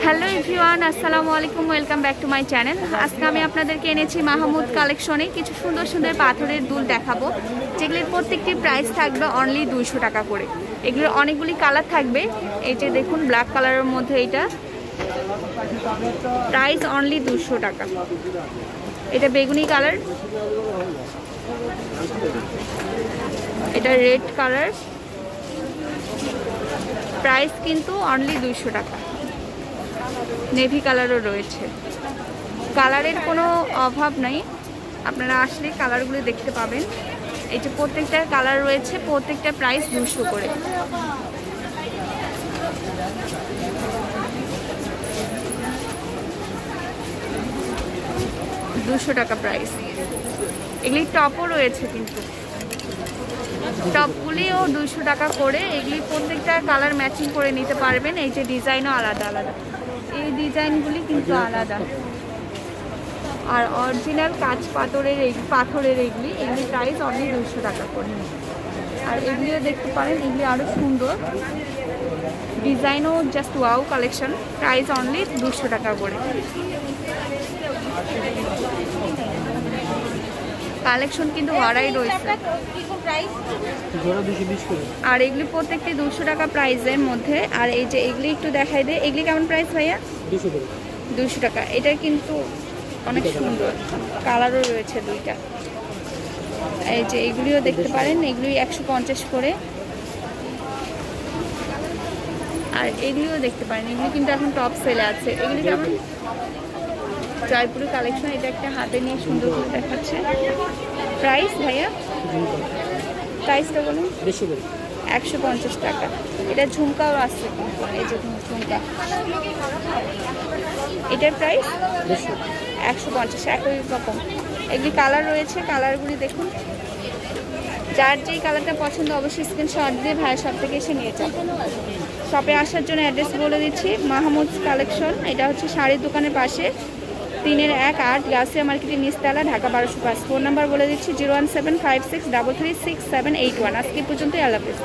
Hello everyone, আসসালামু আলাইকুম, welcome back to my channel. আজকে আমি আপনাদেরকে এনেছি মাহমুদ কালেকশনে কিছু সুন্দর সুন্দর পাথরের দুল দেখাবো, যেগুলির প্রত্যেকটি প্রাইস থাকবে অনলি 200 টাকা করে। এগুলোর অনেকগুলি কালার থাকবে। এই যে দেখুন, ব্ল্যাক কালারের মধ্যে এইটা প্রাইস অনলি 200 টাকা। এটা বেগুনি কালার, এটা রেড কালার, প্রাইস কিন্তু অনলি 200 টাকা। নেভি কালারও রয়েছে, কালারের কোনো অভাব নাই, আপনারা আসলে কালারগুলো দেখতে পাবেন। এই যে প্রত্যেকটার কালার রয়েছে, প্রত্যেকটা প্রাইস 200 করে। টাকা প্রাইস। এগুলি টপও রয়েছে, কিন্তু টপগুলিও 200 টাকা করে। এগুলি প্রত্যেকটা কালার ম্যাচিং করে নিতে পারবেন। এই যে ডিজাইনও আলাদা আলাদা, এই ডিজাইনগুলি কিন্তু আলাদা। আর অরিজিনাল কাঁচ পাথরের এগুলি প্রাইস অনলি 200 টাকা করে। আর এগুলিও দেখতে পারেন, এগুলি আরও সুন্দর, ডিজাইনও just wow collection. Price only 200 টাকা করে। কালেকশন কিন্তু ভাড়াই রয়েছে। আর এগুলি প্রত্যেকটি 200 টাকা প্রাইসের মধ্যে। আর এই যে এগুলি একটু দেখাই দেয়, এগুলি কেমন প্রাইস ভাইয়া? 200 টাকা। এটা কিন্তু অনেক সুন্দর, কালারও রয়েছে দুইটা। এই যে এগুলিও দেখতে পারেন, এগুলি 150 করে। আর এগুলিও দেখতে পারেন, এগুলি কিন্তু এখন টপ সেলে আছে। এগুলি কেমন? জয়পুরি কালেকশন। এটা একটা হাতে নিয়ে সুন্দর করে দেখাচ্ছে। প্রাইস ভাইয়া? প্রাইসটা বলুন। 150 টাকা। এটা ঝুমকাও আছে, এই যে ঝুমকা, এটার প্রাইস 150, একই রকম। এগুলি কালার রয়েছে, কালারগুলি দেখুন। যার যেই কালারটা পছন্দ অবশ্যই স্ক্রিনশট দিয়ে ভাইয়ের শপ থেকে এসে নিয়ে যান। শপে আসার জন্য অ্যাড্রেস বলে দিচ্ছি, মাহমুদ কালেকশন। এটা হচ্ছে শাড়ির দোকানের পাশে, 3-8 গাছিয়া মার্কেটের নিচতলা, ঢাকা 1205। ফোন নাম্বার বলে দিচ্ছি 01756336781। আজকে পর্যন্তই, আল্লাহ হাফেজ।